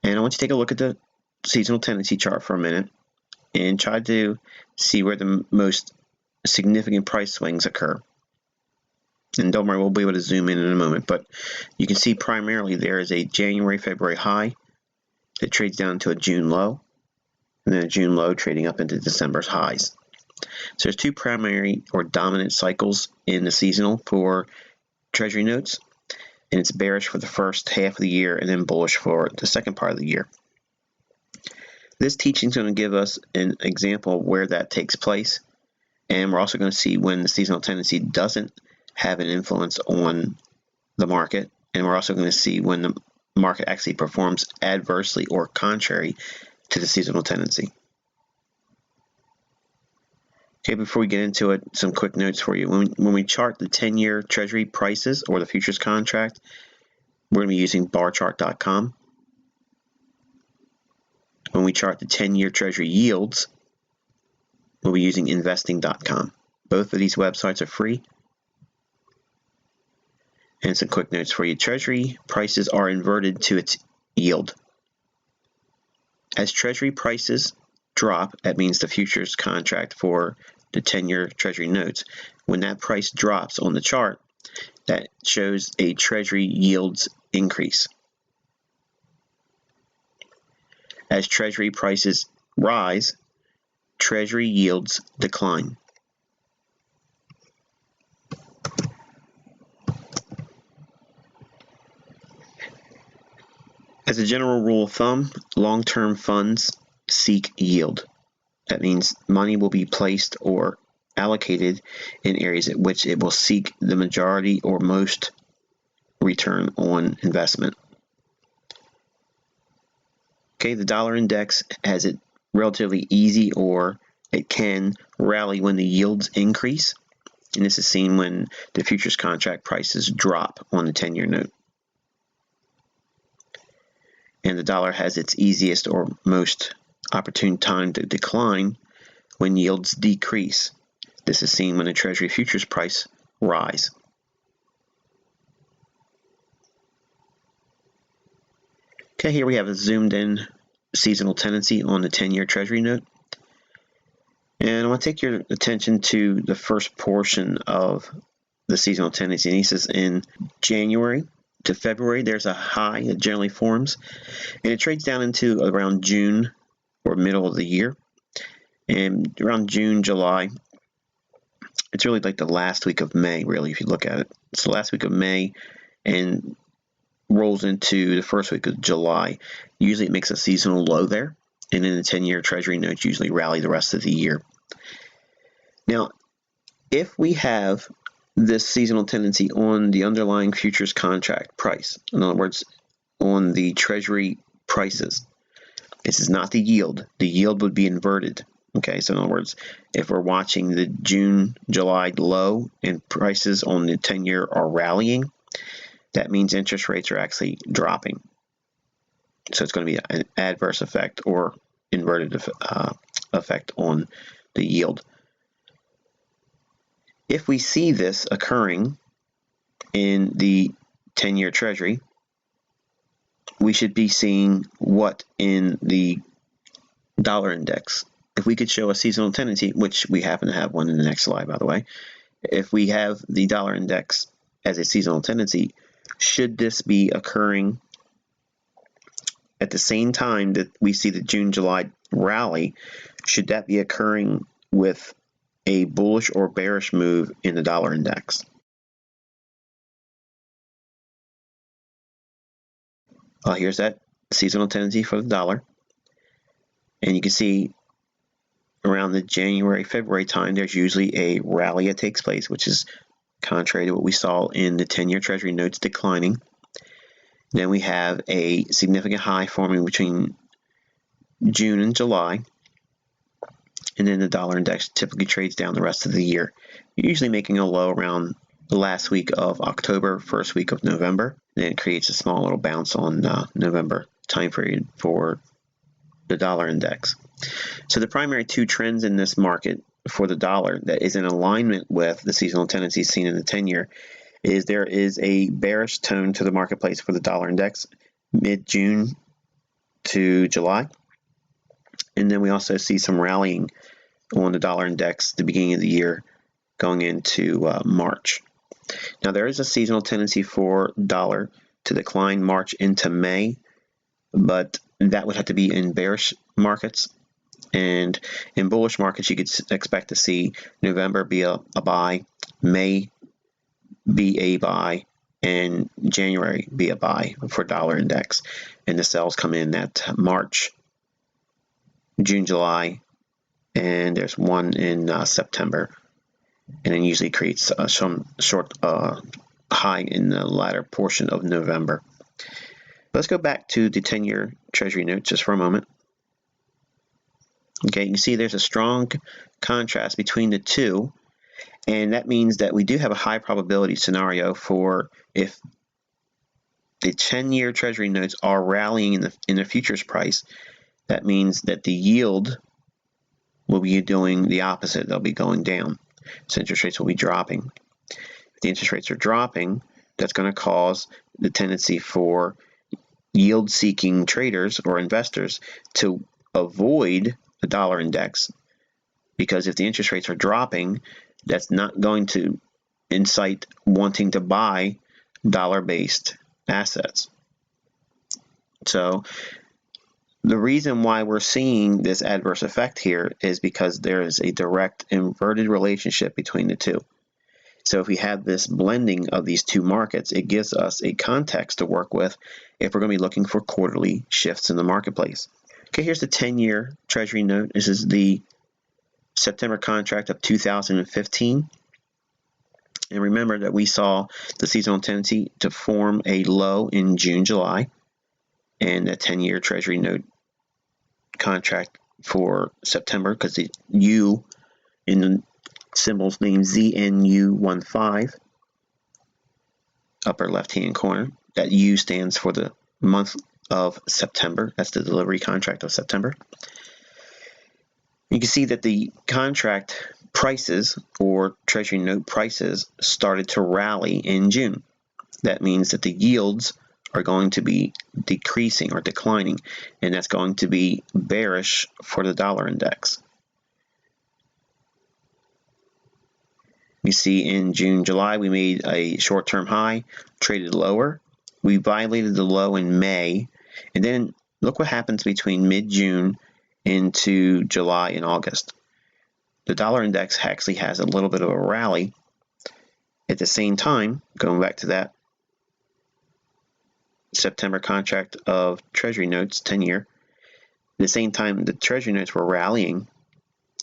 And I want you to take a look at the seasonal tendency chart for a minute and try to see where the most significant price swings occur. And don't worry, we'll be able to zoom in a moment, but you can see primarily there is a January-February high that trades down to a June low, and then a June low trading up into December's highs. So there's two primary or dominant cycles in the seasonal for Treasury notes, and it's bearish for the first half of the year and then bullish for the second part of the year. This teaching is going to give us an example of where that takes place, and we're also going to see when the seasonal tendency doesn't have an influence on the market, and we're also going to see when the market actually performs adversely or contrary to the seasonal tendency. Okay, before we get into it, some quick notes for you. When we chart the 10-year Treasury prices or the futures contract, we're going to be using barchart.com. When we chart the 10-year Treasury yields, we'll be using investing.com. Both of these websites are free. And some quick notes for you. Treasury prices are inverted to its yield. As Treasury prices drop, that means the futures contract for the 10-year Treasury notes, when that price drops on the chart, that shows a Treasury yields increase. As Treasury prices rise, Treasury yields decline. As a general rule of thumb, long-term funds seek yield. That means money will be placed or allocated in areas at which it will seek the majority or most return on investment. Okay, the dollar index has it relatively easy, or it can rally when the yields increase. And this is seen when the futures contract prices drop on the 10-year note. And the dollar has its easiest or most opportune time to decline when yields decrease. This is seen when the Treasury futures price rise. Okay, here we have a zoomed in seasonal tendency on the 10-year Treasury note. And I want to take your attention to the first portion of the seasonal tendency. And he says in January to February, there's a high that generally forms, and it trades down into around June or middle of the year. And around June, July, it's really like the last week of May, really, if you look at it. It's the last week of May and rolls into the first week of July. Usually it makes a seasonal low there, and then the 10-year Treasury notes usually rally the rest of the year. Now, if we have this seasonal tendency on the underlying futures contract price, in other words, on the Treasury prices, this is not the yield. The yield would be inverted. Okay, so in other words, if we're watching the June, July low and prices on the 10-year are rallying, that means interest rates are actually dropping. So it's going to be an adverse effect or inverted effect on the yield. If we see this occurring in the 10-year Treasury, we should be seeing what in the dollar index. If we could show a seasonal tendency, which we happen to have one in the next slide, by the way, if we have the dollar index as a seasonal tendency, should this be occurring at the same time that we see the June-July rally? Should that be occurring with a bullish or bearish move in the dollar index? Here's that seasonal tendency for the dollar. And you can see around the January-February time, there's usually a rally that takes place, which is contrary to what we saw in the 10-year Treasury notes declining. Then we have a significant high forming between June and July. And then the dollar index typically trades down the rest of the year, usually making a low around the last week of October, first week of November. And then it creates a small little bounce on November time period for the dollar index. So the primary two trends in this market for the dollar that is in alignment with the seasonal tendencies seen in the 10-year is there is a bearish tone to the marketplace for the dollar index mid-June to July. And then we also see some rallying on the dollar index at the beginning of the year going into March. Now, there is a seasonal tendency for dollar to decline March into May, but that would have to be in bearish markets. And in bullish markets, you could expect to see November be a buy, May be a buy, and January be a buy for dollar index. And the sells come in at March, June, July, and there's one in September. And then usually creates some short high in the latter portion of November. Let's go back to the 10-year Treasury note just for a moment. Okay, you can see there's a strong contrast between the two, and that means that we do have a high probability scenario for if the 10-year Treasury notes are rallying in the futures price. That means that the yield will be doing the opposite. They'll be going down. So interest rates will be dropping. If the interest rates are dropping, that's going to cause the tendency for yield-seeking traders or investors to avoid the dollar index, because if the interest rates are dropping, that's not going to incite wanting to buy dollar-based assets. So the reason why we're seeing this adverse effect here is because there is a direct inverted relationship between the two. So if we have this blending of these two markets, it gives us a context to work with if we're going to be looking for quarterly shifts in the marketplace. Okay, here's the 10-year Treasury note. This is the September contract of 2015. And remember that we saw the seasonal tendency to form a low in June, July, and a 10-year Treasury note contract for September, because the U in the symbols named ZNU15, upper left-hand corner. That U stands for the month of September. That's the delivery contract of September. You can see that the contract prices or Treasury note prices started to rally in June. That means that the yields are going to be decreasing or declining, and that's going to be bearish for the dollar index. You see in June, July, we made a short-term high, traded lower. We violated the low in May, and then look what happens between mid-June into July and August. The dollar index actually has a little bit of a rally. At the same time, going back to that September contract of Treasury notes, 10-year, at the same time the Treasury notes were rallying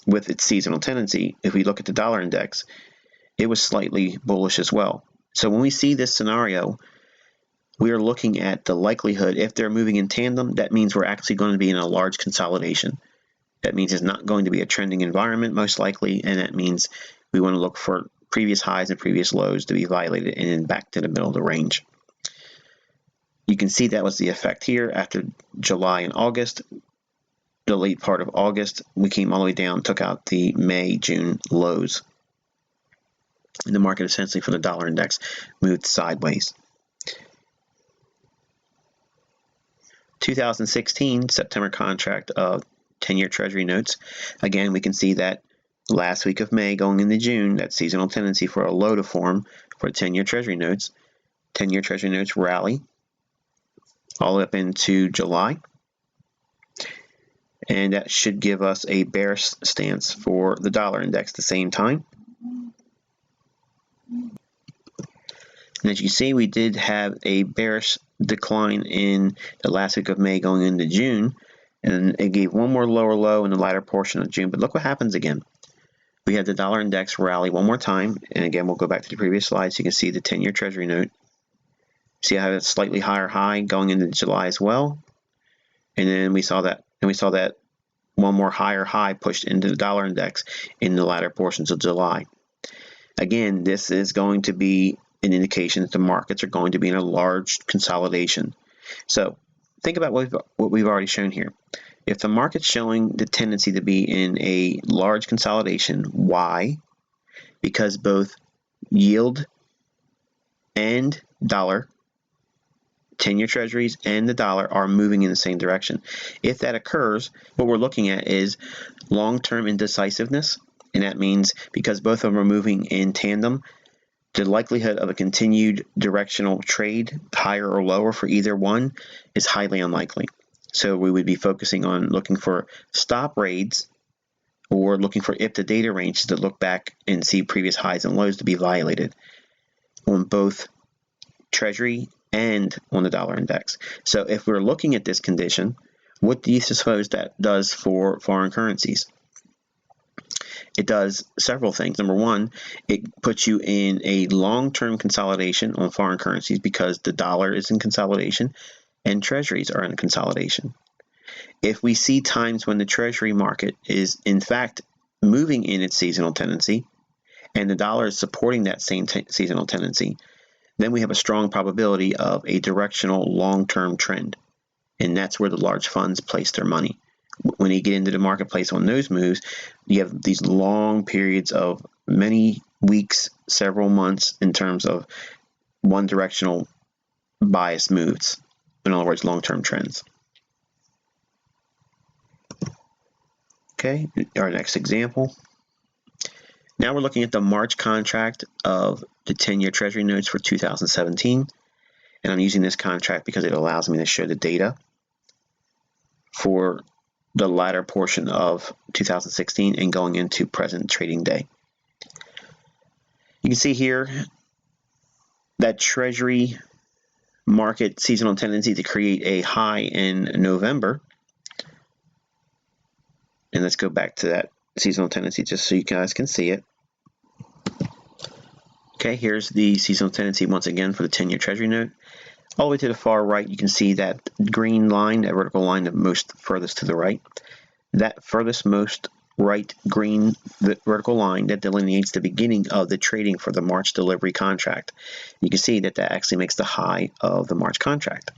with its seasonal tendency. If we look at the dollar index, it was slightly bullish as well. So when we see this scenario, we are looking at the likelihood, if they're moving in tandem, that means we're actually going to be in a large consolidation. That means it's not going to be a trending environment, most likely, and that means we want to look for previous highs and previous lows to be violated and then back to the middle of the range. You can see that was the effect here after July and August. The late part of August, we came all the way down, took out the May, June lows. And the market essentially for the dollar index moved sideways. 2016 September contract of 10-year Treasury notes. Again, we can see that last week of May going into June, that seasonal tendency for a low to form for 10-year Treasury notes. 10-year Treasury notes rally all the way up into July. And that should give us a bearish stance for the dollar index at the same time. And as you see, we did have a bearish decline in the last week of May going into June, and it gave one more lower low in the latter portion of June. But look what happens again. We had the dollar index rally one more time, and again, we'll go back to the previous slide so you can see the 10-year Treasury note. See how it's slightly higher high going into July as well, and then we saw that, one more higher high pushed into the dollar index in the latter portions of July. Again, this is going to be an indication that the markets are going to be in a large consolidation. So think about what we've already shown here. If the market's showing the tendency to be in a large consolidation, why? Because both yield and dollar 10-year treasuries and the dollar are moving in the same direction. If that occurs, what we're looking at is long-term indecisiveness, and that means because both of them are moving in tandem, the likelihood of a continued directional trade, higher or lower for either one, is highly unlikely. So we would be focusing on looking for stop rates or looking for if the data ranges to look back and see previous highs and lows to be violated on both Treasury and on the dollar index. So if we're looking at this condition, what do you suppose that does for foreign currencies? It does several things. Number one, it puts you in a long-term consolidation on foreign currencies because the dollar is in consolidation and treasuries are in consolidation. If we see times when the treasury market is in fact moving in its seasonal tendency and the dollar is supporting that same seasonal tendency, then we have a strong probability of a directional long-term trend. And that's where the large funds place their money. When you get into the marketplace on those moves, you have these long periods of many weeks, several months in terms of one directional bias moves. In other words, long-term trends. Okay, our next example. Now we're looking at the March contract of the 10-year Treasury notes for 2017. And I'm using this contract because it allows me to show the data for the latter portion of 2016 and going into present trading day. You can see here that Treasury market seasonal tendency to create a high in November. And let's go back to that seasonal tendency just so you guys can see it. Okay, here's the seasonal tendency once again for the 10-year Treasury note. All the way to the far right, you can see that green line, that vertical line, the most furthest to the right. That furthest most right green vertical line that delineates the beginning of the trading for the March delivery contract. You can see that that actually makes the high of the March contract.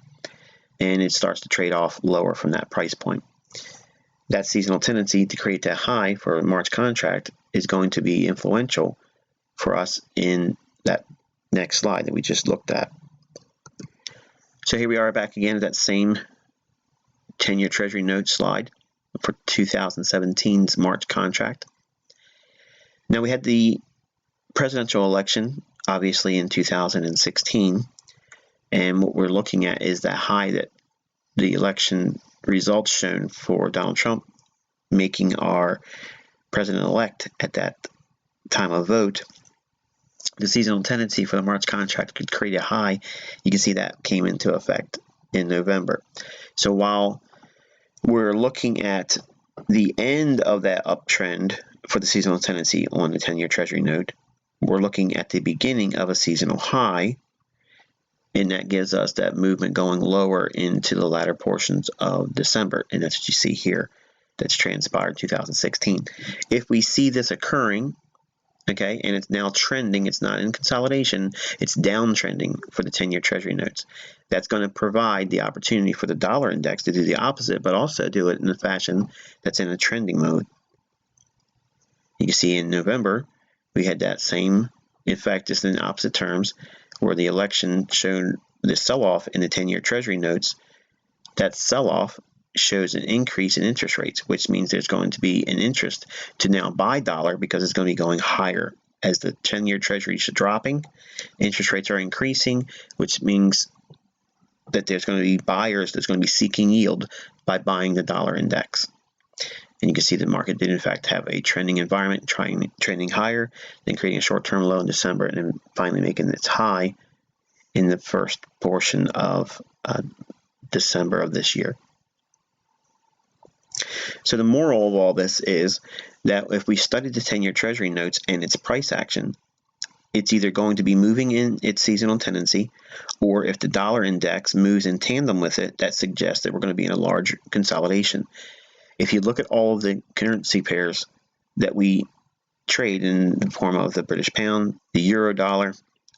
And it starts to trade off lower from that price point. That seasonal tendency to create that high for a March contract is going to be influential for us in that next slide that we just looked at. So here we are back again at that same 10-year Treasury note slide for 2017's March contract. Now we had the presidential election, obviously, in 2016, and what we're looking at is that high that the election results shown for Donald Trump, making our president-elect at that time of vote. The seasonal tendency for the March contract could create a high. You can see that came into effect in November. So while we're looking at the end of that uptrend for the seasonal tendency on the 10-year Treasury note, we're looking at the beginning of a seasonal high, and that gives us that movement going lower into the latter portions of December, and that's what you see here that's transpired in 2016. If we see this occurring, okay, and it's now trending, it's not in consolidation, it's downtrending for the 10-year Treasury notes. That's going to provide the opportunity for the dollar index to do the opposite, but also do it in a fashion that's in a trending mode. You can see in November, we had that same effect, just in opposite terms, where the election showed the sell-off in the 10-year Treasury notes. That sell-off shows an increase in interest rates, which means there's going to be an interest to now buy dollar because it's going to be going higher. As the 10-year Treasuries are dropping, interest rates are increasing, which means that there's going to be buyers that's going to be seeking yield by buying the dollar index. And you can see the market did in fact have a trending environment, trending higher, then creating a short-term low in December, and then finally making its high in the first portion of December of this year. So the moral of all this is that if we study the 10-year Treasury notes and its price action, it's either going to be moving in its seasonal tendency, or if the dollar index moves in tandem with it, that suggests that we're going to be in a large consolidation. If you look at all of the currency pairs that we trade in the form of the British pound, the euro dollar,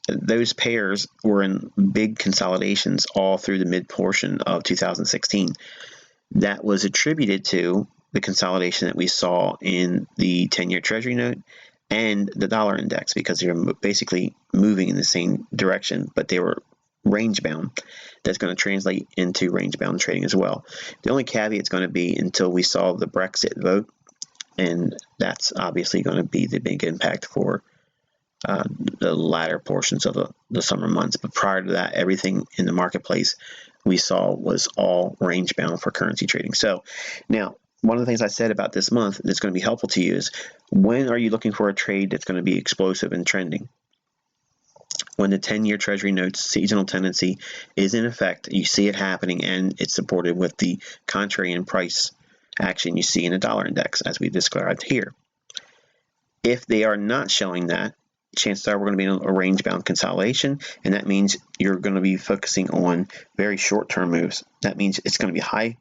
those pairs were in big consolidations all through the mid portion of 2016. That was attributed to the consolidation that we saw in the 10-year Treasury note and the dollar index, because they were basically moving in the same direction, but they were range bound. That's going to translate into range bound trading as well. The only caveat is going to be until we saw the Brexit vote, and that's obviously going to be the big impact for the latter portions of the summer months. But prior to that, everything in the marketplace we saw was all range bound for currency trading. So now, one of the things I said about this month that's going to be helpful to you is, when are you looking for a trade that's going to be explosive and trending? When the 10-year Treasury notes seasonal tendency is in effect, you see it happening, and it's supported with the contrarian price action you see in the dollar index, as we described here. If they are not showing that, chances are we're going to be in a range-bound consolidation, and that means you're going to be focusing on very short-term moves. That means it's going to be high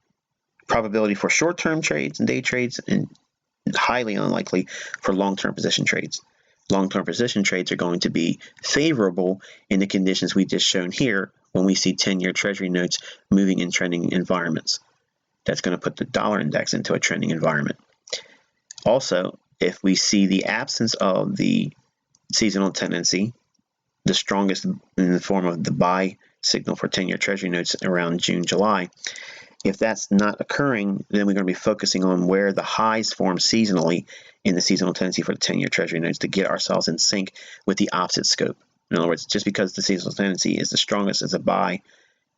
probability for short-term trades and day trades, and highly unlikely for long-term position trades. Long-term position trades are going to be favorable in the conditions we just shown here when we see 10-year Treasury notes moving in trending environments. That's going to put the dollar index into a trending environment. Also, if we see the absence of the seasonal tendency, the strongest in the form of the buy signal for 10-year Treasury notes around June, July, if that's not occurring, then we're going to be focusing on where the highs form seasonally in the seasonal tendency for the 10-year Treasury notes to get ourselves in sync with the opposite scope. In other words, just because the seasonal tendency is the strongest as a buy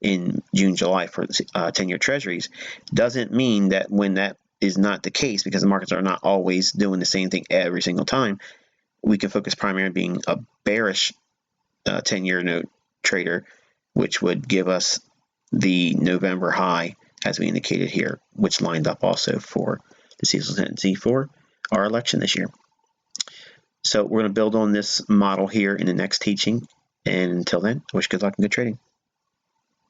in June, July for 10-year Treasuries, doesn't mean that when that is not the case, because the markets are not always doing the same thing every single time, we can focus primarily on being a bearish 10-year note trader, which would give us the November high, as we indicated here, which lined up also for the seasonal tendency for our election this year. So we're going to build on this model here in the next teaching. And until then, I wish good luck and good trading.